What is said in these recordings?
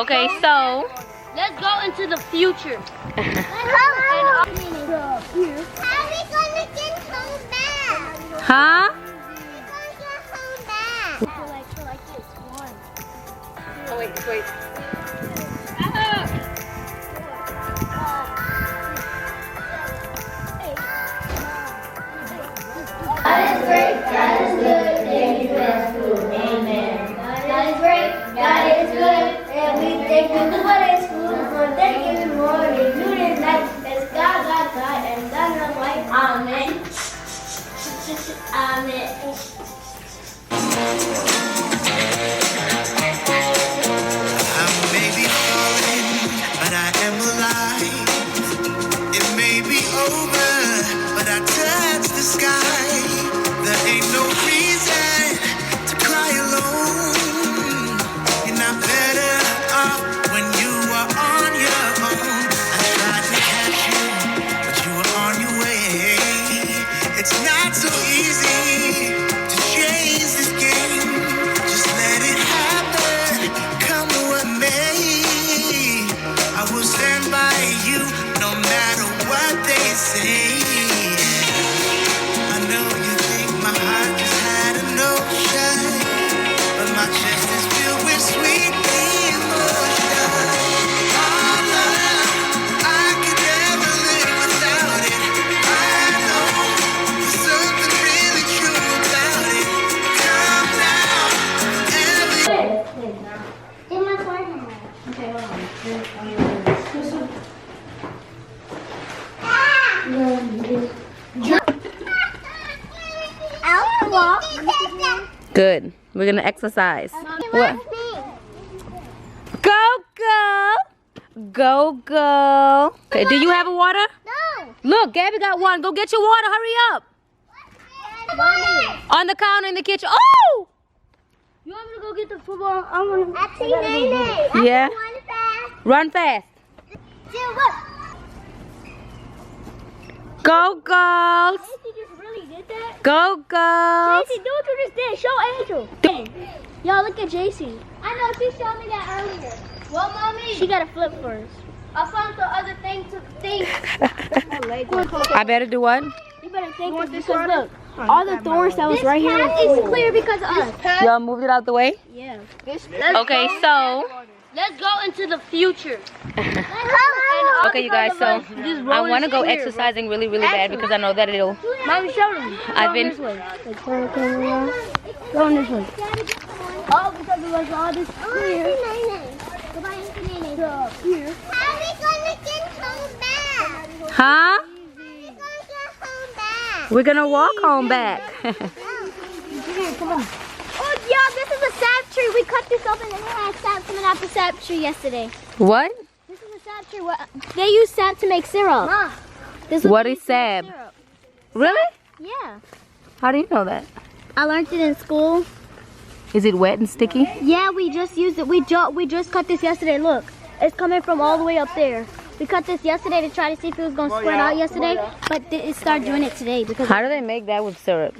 Okay, so let's go into the future. How are we gonna get home back? huh? How are we gonna get home back? So like this. One. Oh wait. God is great, God is good, thank you for that food. Amen. God is great, God is good, and we thank you for this food, for Thanksgiving morning, noon night, as God, and God of life. Amen. Amen. I may be falling, but I am alive. It may be over, but I touch the sky. There ain't no reason to cry alone. You're not better off when you are on your own. I tried to catch you, but you were on your way. It's not so easy to change this game. Just let it happen, come what may. I will stand by you no matter what they say. I know you think my heart just had a notion, but my chest is filled with sweet emotion. Oh, love, I could never live without it. I know there's something really true about it. Come now, Get my forehead. Okay, hold on. I'll walk. Good. We're gonna exercise. What? Go. Okay, do you have a water? No. Look, Gabby got one. Go get your water. Hurry up. Mommy. On the counter in the kitchen. Oh! You want me to go get the football? I'm gonna. Actually, Nene. Yeah. One fast. Run fast. Do what? Go, girls. Casey just really did that? Go, girls. JC, do what you just did. Show Angel. Y'all look at JC. I know she showed me that earlier. Well, mommy. She gotta flip first. I found the other thing to think. I better do what? You better think of this because look, all the thorns that was right here is clear because of us. Y'all moved it out the way? Yeah. Okay, so. Let's go into the future. Okay, you guys, so I want to go exercising really bad because I know that it'll. Mommy, show them. I've been. Going this way. Oh, because it was all this clear. Goodbye, Nene. Here. How are we gonna get home back? Huh? How are we gonna get home back? We're gonna walk home back. Come on. Oh, yeah, this is a sap tree. We cut this open and it had sap coming out the sap tree yesterday. What? This is a sap tree. They use sap to make syrup. This What is sap? syrup. Really? Yeah. How do you know that? I learned it in school. Is it wet and sticky? Yeah, we just used it. We just cut this yesterday. Look, it's coming from all the way up there. We cut this yesterday to try to see if it was going to spread out yesterday, but it started doing it today because. How do they make that with syrup?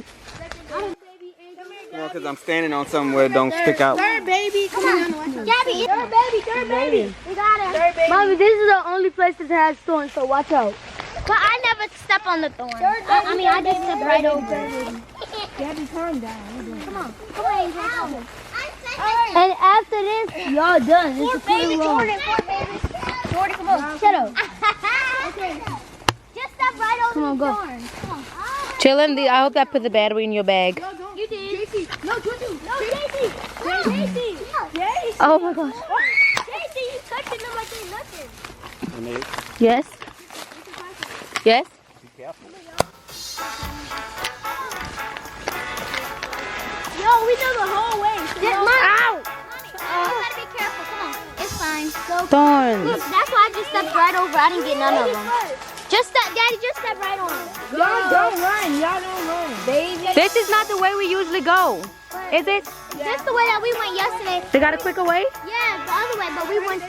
No, because I'm standing on something where it don't stick out. Third baby, come on. Gabby, third baby. We got it. Third baby. Mommy, this is the only place that has thorns, so watch out. But I never step on the thorn. I just step right over. Gabby, calm down. Come on, Angel. And after this, y'all done. It's a clean road. Jordan, Come on, shut up. Okay. Just step right over Come on, the go. thorn. Come on. Chillin', I hope that put the battery in your bag. You did. JC, no, Jordan. No, JC. JC. Oh my gosh. JC, you touching them like they nothing. Yes? Yes? Be careful. Yo, we know the whole way. So Ow! Mommy, you gotta be careful. Come on. It's fine. Thorns. look, that's why I just stepped right over. I didn't get none of them. Daddy, just step right on it. Y'all don't run. Y'all don't run. Baby. This is not the way we usually go. Is it? This the way that we went yesterday. They got a quicker way? Yeah, the other way, but we went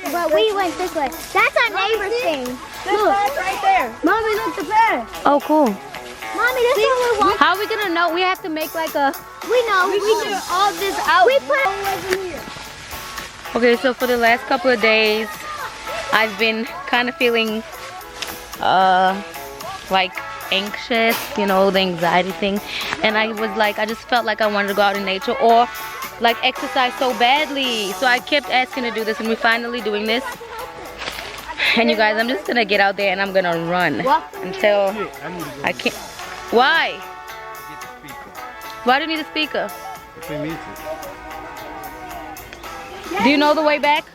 this way. That's our neighbor's thing. Look, right there. Mommy, look the path. Oh, cool. Mommy, this is what we want. How are we gonna know? We have to make like a. We know. We do all this out. We put. Okay, so for the last couple of days, I've been kind of feeling like anxious, you know, the anxiety thing. And I was like, I just felt like I wanted to go out in nature or like exercise so badly. So I kept asking to do this, and we're finally doing this. And you guys, I'm just gonna get out there and I'm gonna run until I can't. Why? Why do you need a speaker? Do you know the way back?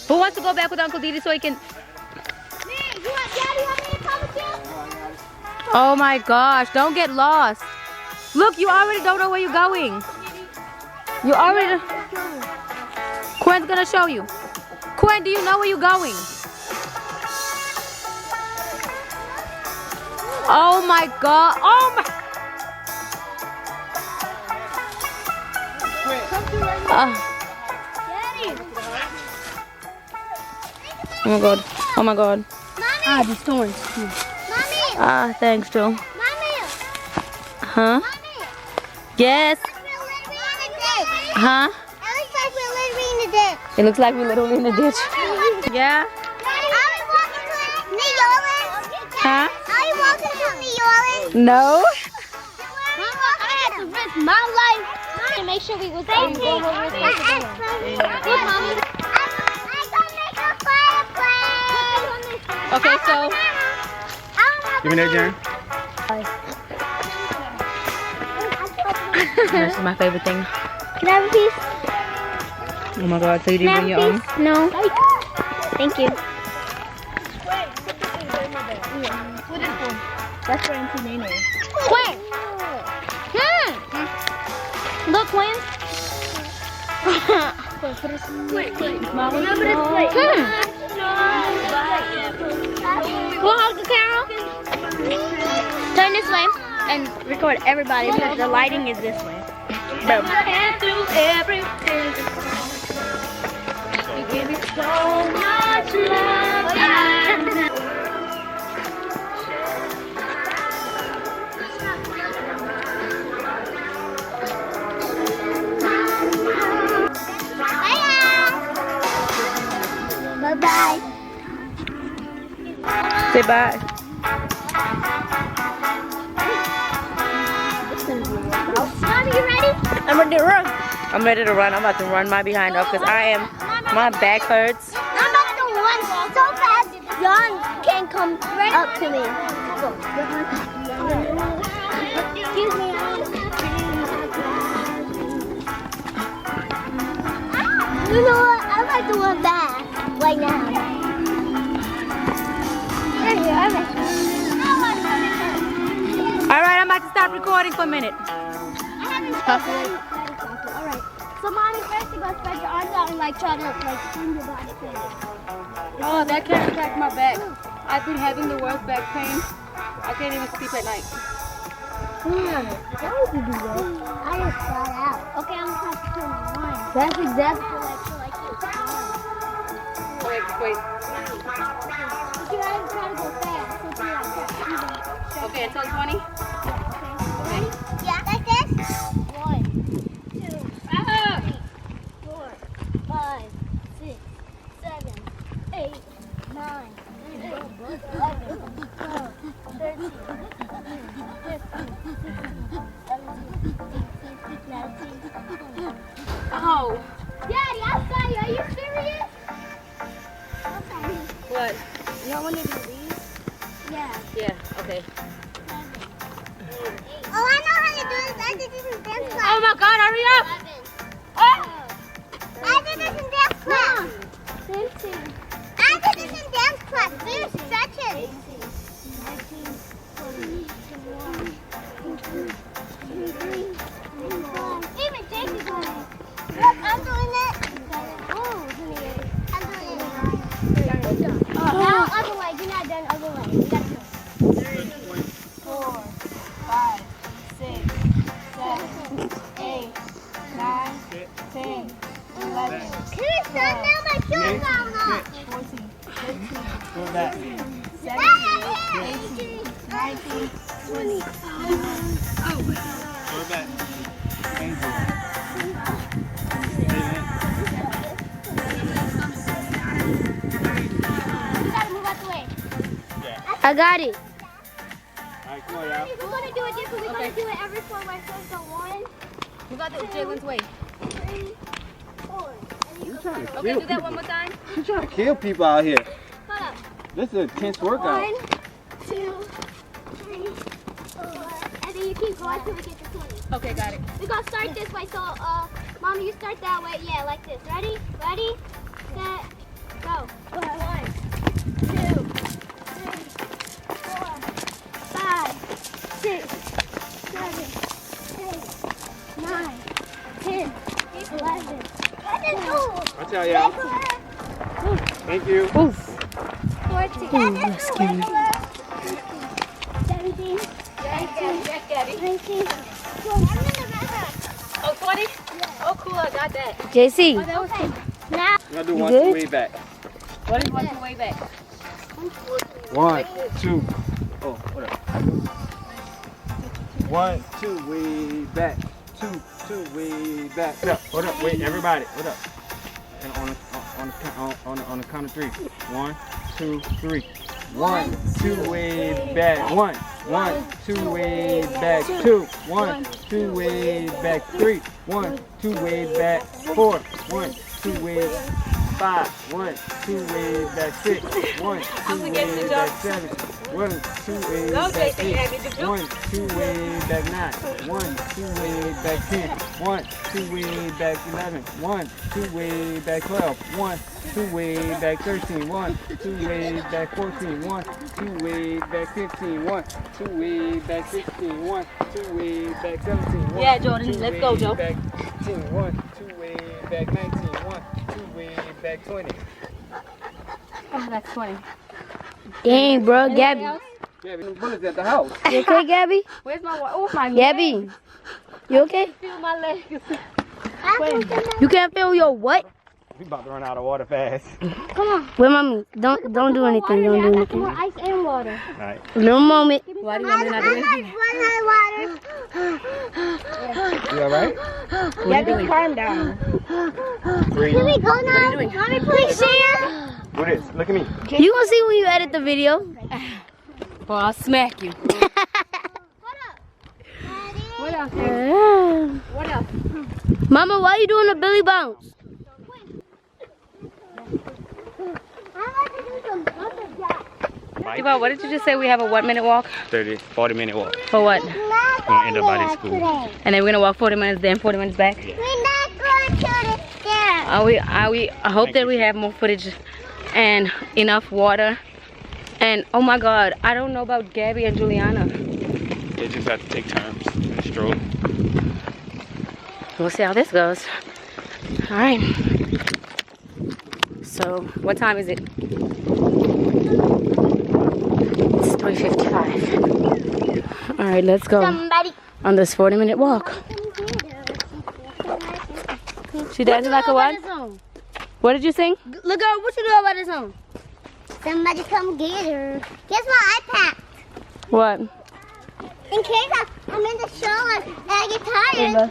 Who wants to go back with Uncle Didi so he can? Oh my gosh, don't get lost. Look, you already don't know where you're going. You already... Quinn's gonna show you. Quinn, do you know where you're going? Oh my god. Oh my... Oh my god. Oh my god. Ah, these thorns. Mommy! Ah, thanks, Joe. Mommy! Huh? Mommy! Yes. Huh? It looks like we're literally in the ditch. It looks like we're literally in the ditch. Yeah? Are we walking to New Orleans? Huh? Are we walking to New Orleans? No? I had to risk my life to make sure we was able to go over there. Good, Mommy. I'm gonna make a fireplace. Okay, so... Give me that, Jen. This is my favorite thing. Can I have a piece? Oh my god, so you didn't bring your own? No. Thank you. That's Qaurantine. Quinn! Look, Quinn. We'll hug the camera. Turn this way and record everybody because the lighting is this way. Boom. Bye-bye. Say bye. Mommy, you ready? I'm ready to run. I'm ready to run. I'm about to run my behind off because my back hurts. I'm about to run so fast, John can't come up to me. Excuse me. You know what? I'd like to run back right now. Alright, I'm about to stop recording for a minute. Alright. So Mommy, first you gotta spread your arms out and like try to like swing your body forward. Oh, that can't attack my back. I've been having the worst back pain. I can't even sleep at night. Why would you do that? I just got out. Okay, I'm gonna have to turn my line. That's exactly. Wait. But you gotta try to go fast. So you like Okay, until 20. Ready? Yeah, like this. 1, 2, 3, 4, 5, 6, 7, 8, 9, 10, 11, 12, 13, 15, 16, 17, 18, 19, 20. Oh. Daddy, I'm sorry. Are you serious? Okay. What? You don't want to do these? Yeah. Yeah, okay. Oh, I know how to do this. I did this in dance class. Oh my god, hurry up! 11. I did this in dance class. 15. I did this in dance class. We were stretching. 18, 19, 20, 21, 22, 23. Even Jason's on it. Look, I'm doing it. Oh, I'm doing it. Now other leg. You're not done other leg. You gotta go. 3, 4, 5, 6, 7, 8, 9, 10, 11, Can you stand now? My shoes are not. 14, 15, Go back. 17, 18, 19, 20. Go back. Angel. I got it. Alright, come on, y'all. We're gonna do it different. We're gonna do it every 4 ways. So 1, You got the Jalen's way. 3, 4. You trying to Okay, kill do that people. one more time. You trying to kill people out here. Hold up. This is an intense workout. 1, 2, 3, 4. And then you keep going till we get to 20. Okay, got it. We're gonna start this way. So, Mom, you start that way. Yeah, like this. Ready? Ready? Set. Go. 1, 2, 3, 4, 5, 6, 7, 8, 9, 10, 11. Watch out, y'all. Thank you. 14. That's scary. 17. 18. 19. Oh, 20? Oh, cool. I got that. JC. Okay. Now. I'm gonna do You one, good? two, way back. What is 1, 2, way back? 1, 2. Oh, hold up. 1, 2, way back. 2, 2, way back. Hold up, wait, everybody, hold up. And on the count of 3. 1, 2, 3. 1, 2, way back. 1, 2, way back. 2, 1, 2, way back. 3, 1, 2, way back. 4, 1, 2, way 5, 1, 2, way back. 6, 1, 2, way back. 7, 1, 2, way back. 8, 1, 2, way back. 9, 1, 2, way back. 10, 1, 2, way back. 11, 1, 2, way back. 12, 1, 2, way back. 13, 1, 2, way back. 14, 1, 2, way back. 15, 1, 2, way back. 16, 1, 2, way back. 17, 1, Yeah, Jordan, 2, let's go, way Joe. back. 18, 1, 2, way back. 19, 1, 2, way back. 20. Oh, that's 20. Dang, bro. Gabby. Yeah, the bullets at the house. You okay, Gabby? Where's my water? Oh, my Gabby. You okay? feel my legs. You can't feel your what? We about to run out of water fast. Wait, mommy. Don't do anything. Don't do anything. More ice and water. Alright. No moment. Why do you want me not to do anything? You alright? Gabby, calm down. 3. Can we go now? Mommy, please share. What is? Look at me. You gonna see when you edit the video. Boy, I'll smack you. What else? What else? Mama, why you doing a Billy bounce? What did you just say? We have a what minute walk? 40-minute walk. For what? Gonna end up by this school. And then we're gonna walk 40 minutes there and 40 minutes back. We're not going to the there. I hope that we have more footage and enough water. And oh my God, I don't know about Gabby and Juliana. They just have to take turns in the stroll. We'll see how this goes. All right. So, what time is it? It's 3:55. All right, let's go Somebody. on this 40-minute walk. She dancing like a what? What did you sing? Look at what you do about this song. Somebody come get her. Guess what I packed? What? In case I'm in the show and I get tired.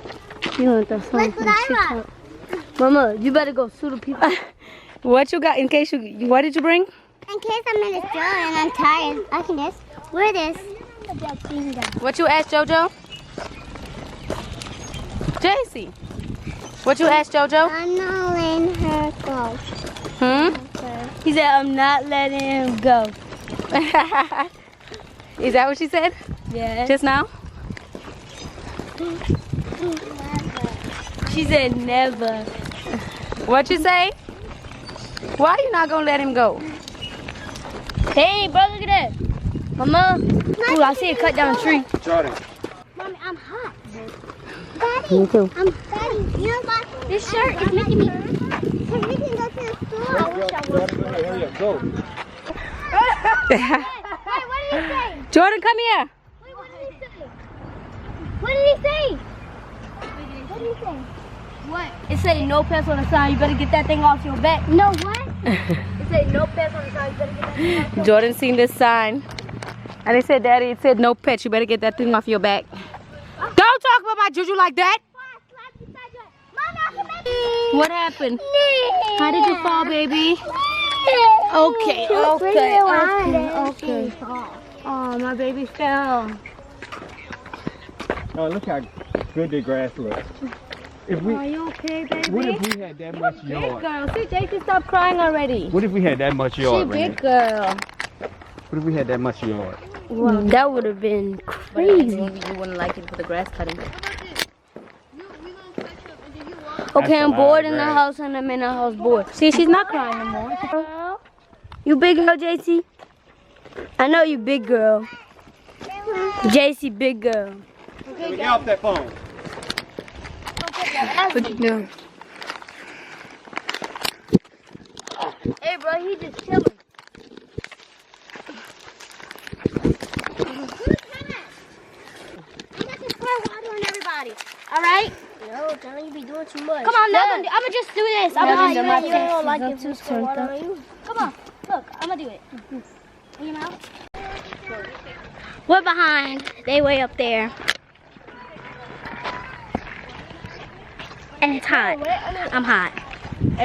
You want that song? Look what I brought. Mama, you better go sue the people. What you got in case you, what did you bring? In case I'm in the show and I'm tired, I can just wear this. What you asked JoJo? JC. What you asked JoJo? I'm not letting her go. He said, I'm not letting him go. Is that what she said? Yeah. Just now? She said never. What you say? Why you not gonna let him go? Hey, bro, look at that. Mama, ooh, I see it cut down a tree. Jordan. Mommy, I'm hot. Daddy, Me too. I'm Daddy. You know what? This shirt is making me. So we can go to the store. Hurry up, go. Hey, what did he say? Jordan, come here. Wait, what did he say? What did he say? What did he say? What? It said no pets on the sign. You better get that thing off your back. No, what? It said no pets on the sign. You better get that thing off your Jordan seen this sign. And they said, Daddy, it said no pets. You better get that thing off your back. Don't talk about my Juju like that. What happened? How did you fall, baby? Okay, okay. Oh, Oh, my baby fell. Oh, look how good the grass looks. If we, Are you okay, baby? what if we had that much Big yard? girl. See, Jason, stop crying already. What if we had that much She yard, big Renee? girl. What if we had that much yard? well, that would have been crazy. You wouldn't like it for the grass cutting. Okay, I'm a lot bored of in the grass. house and I'm in the house bored. See, she's not crying no more. You big girl, JC? I know you big girl. JC, big girl. Get off that phone. What you doing? Hey, bro, he just chilling. Alright? No, Johnny, you be doing too much. Come on, no, I'm gonna just do this. I'm gonna you don't like it to pour water on you. Come on, look, I'm gonna do it. In your mouth. We're behind. They way up there. And it's hot. I'm hot.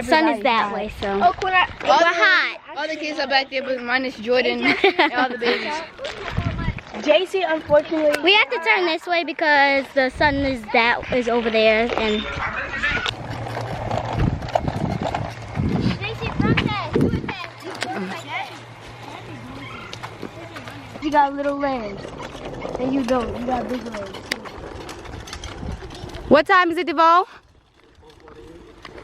Sun is that way, so. Oh, We're hot. All the kids are back there, but minus Jordan and all the babies. JC, unfortunately. We have to turn this way because the sun is over there, and. JC, front pass. Do it fast. You got little legs, and you don't. You got big legs. What time is it, Deval?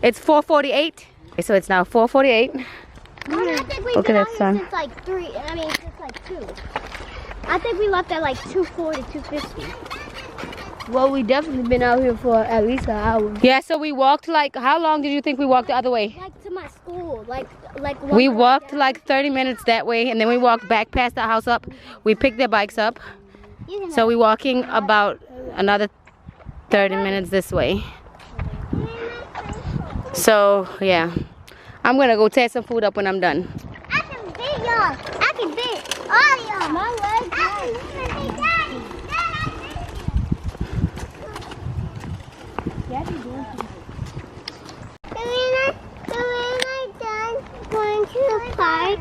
It's 4:48. Okay, so it's now 4:48. I think we've Okay, been out that's here fine. since like 3. I mean, since like 2. I think we left at like 2:40, 2:50. Well, we definitely been out here for at least an hour. Yeah, so we walked like, how long did you think we walked the other way? Like to my school, like. We walked like 30 minutes that way, and then we walked back past the house up. We picked their bikes up. So we're walking about another 30 minutes this way. So, yeah. I'm gonna go tear some food up when I'm done. I can beat y'all. I can beat all y'all. My legs. I can beat Daddy. When I'm done going to the park,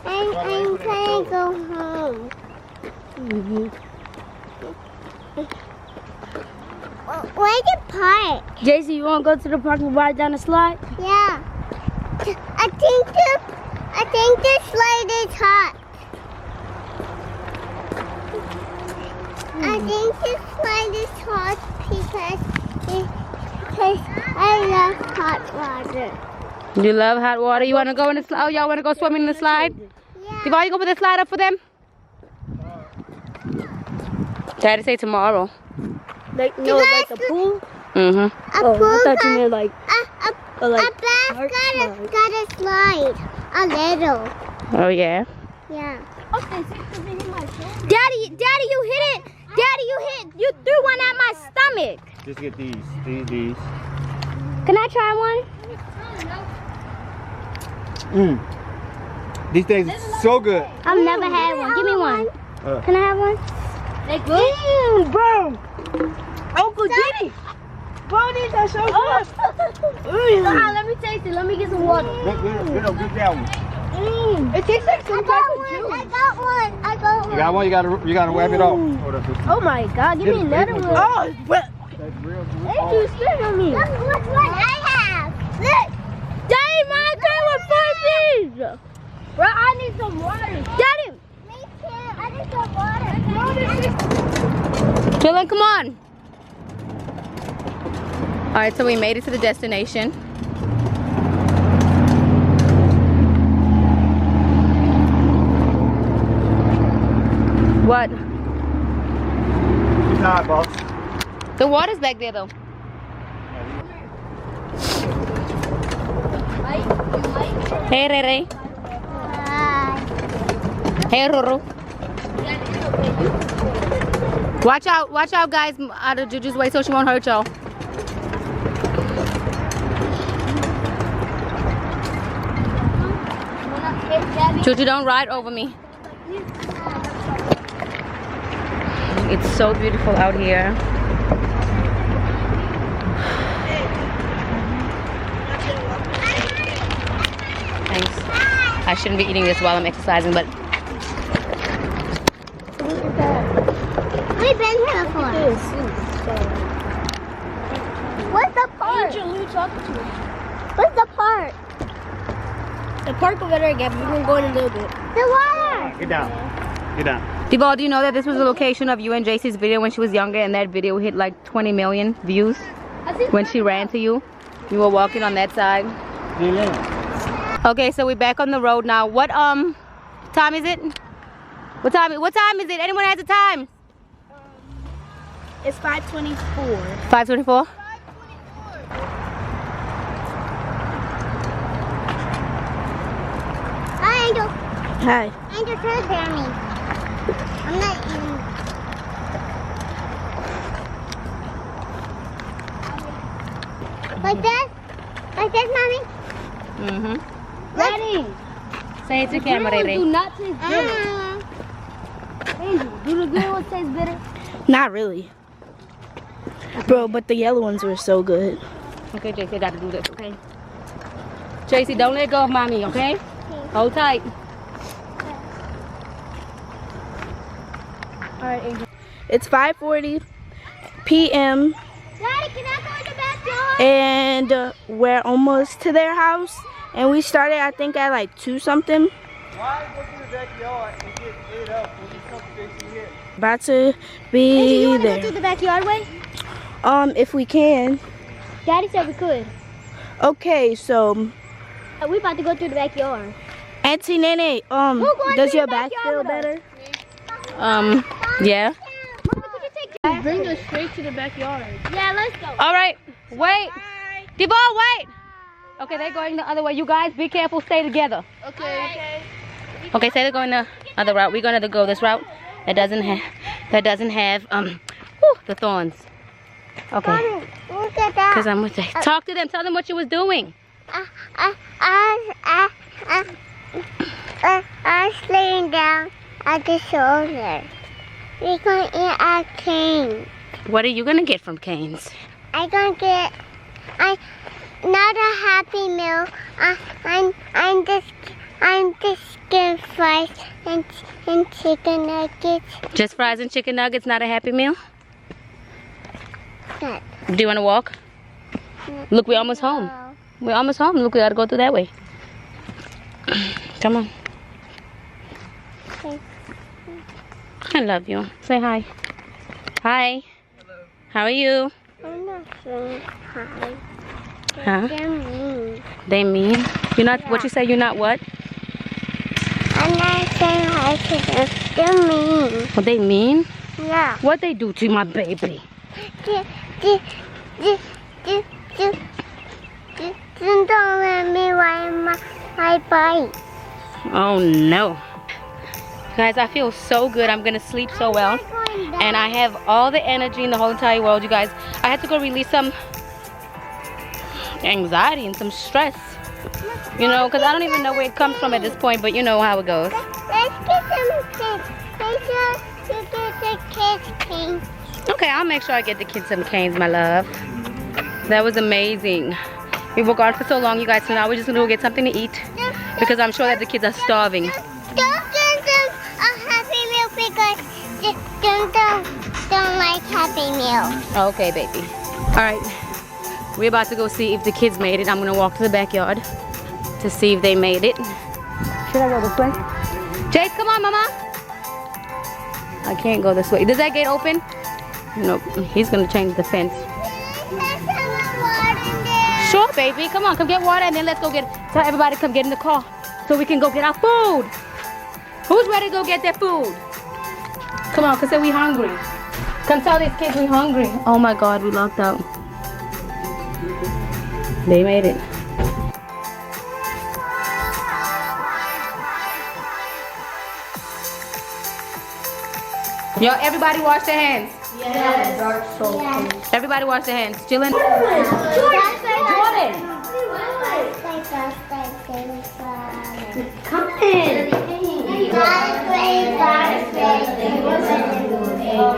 I'm gonna go home. Where's the park? JC, you wanna go to the park and ride down the slide? Yeah. I think the slide is hot. I think the slide is hot because I love hot water. You love hot water? You wanna go in the slide? Oh, y'all wanna go swimming in the slide? Yeah. Deval, you gonna put the slide up for them? Daddy say tomorrow. Like, no, like a pool? Mm-hmm. A Oh, pool I thought you got- meant like, a like bath park got a slide. A little. Oh, yeah. Yeah. Daddy, you hit it. Daddy, you threw one at my stomach. Just get these. Can I try one? These things are so good. I've never had one. Give me one. Can I have one? They good? Bro, Uncle Diddy. Bro, these are so good. Let me taste it. Let me get some water. Get that one. It tastes like some type of I juice. got one. You got one? You gotta wipe it off. Hold up. Oh my God, give me another one. Oh, well, That's real juice. They too scared of me. Look which one I have. Look. Daddy, my favorite puppies. Bro, I need some water. Daddy. Me too. I need some water. Dylan, come on. All right, so we made it to the destination. What? It's hot, boss. The water's back there, though. Hey, Rere. Hey, Ruru. Watch out, guys. Out of Juju's way so she won't hurt y'all. Juju, don't ride over me. It's so beautiful out here. Thanks. I shouldn't be eating this while I'm exercising, but We've been here before. What's the park? Angel, who you talking to? What's the park? The park over there, Gabby. We're gonna go in a little bit. The water. Get down. Get down. Debo, do you know that this was the location of you and JC's video when she was younger, and that video hit like 20 million views when she ran to you? You were walking on that side. Okay, so we're back on the road now. What time is it? What time is it? Anyone has a time? It's 5:24. 5:24? Hi, Angel. Hi. Angel, try to bear me. I'm not eating. Like this? Like this, Mommy? Mm-hmm. Ready? Say it to camera, Do Ray. not taste bitter. Angel, do the green ones taste bitter? Not really. Bro, but the yellow ones were so good. Okay, JC, got to do this, okay? JC, don't let go of mommy, okay? Hold tight. Alright, Angel. It's 5:40 p.m. Daddy, can I go in the backyard? and we're almost to their house. And we started, I think, at like 2 something. Why go to the backyard and get ate up when you come to here? About to be Angel, you want to go there. through the backyard way? If we can. Daddy said we could. Okay, so We about to go through the backyard. Auntie Nene, going does through your the back feel backyard better? Yeah. Mama, could you take Bring us straight to the backyard. Yeah, let's go. All right, wait. Debo, wait. Okay, they're going the other way. You guys, be careful. Stay together. Okay. Okay, say they're going the other route. We're gonna go this route. That doesn't have the thorns. Okay. Mommy, look at that. Cause I'm with them. Talk to them. Tell them what you was doing. I was laying down at the shoulder. We're gonna eat our cane. What are you gonna get from Cane's? I'm gonna get not a Happy Meal. I'm just skin fries and chicken nuggets. Just fries and chicken nuggets, not a Happy Meal? Good. Do you wanna walk? Look, we're almost home. We're almost home. Look, we gotta go through that way. Come on. I love you. Say hi. Hi. How are you? I'm not saying hi. Huh? They're mean. They mean? You're not, what you say, you're not what? I'm not saying hi to them. They're mean. What they mean? Yeah. What they do to my baby? Don't let me ride my bike. Oh no. Guys, I feel so good. I'm gonna sleep so well. And I have all the energy in the whole entire world, you guys. I had to go release some anxiety and some stress. You know, because I don't even know where it comes from at this point, but you know how it goes. Let's get some kids. Make sure you get the kids things. Okay, I'll make sure I get the kids some canes, my love. That was amazing. We were gone for so long, you guys, so now we're just gonna go get something to eat because I'm sure that the kids are starving. Don't give them a Happy Meal because they don't like Happy Meal. Okay, baby. All right, we're about to go see if the kids made it. I'm gonna walk to the backyard to see if they made it. Should I go this way? Jace, come on, mama. I can't go this way. Does that gate open? Nope, he's gonna change the fence. Let's have a water in there. Sure, baby. Come on, come get water and then let's go tell everybody to come get in the car so we can go get our food. Who's ready to go get their food? Come on, cause say we hungry. Come tell these kids we hungry. Oh my God, we locked out. They made it. Yo, everybody wash their hands. Yes. Everybody wash their hands. Chillin'. Come in.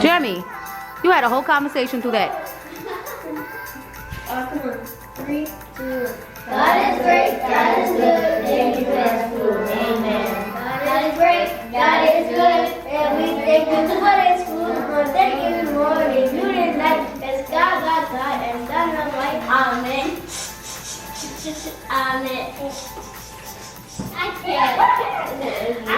Jeremy, you had a whole conversation through that. Come on. 3, 2. God is great. God is good. Thank you for his food. give the holiday school on Thanksgiving morning, New Year's night, as God, and God in light. Amen. Amen. I can't.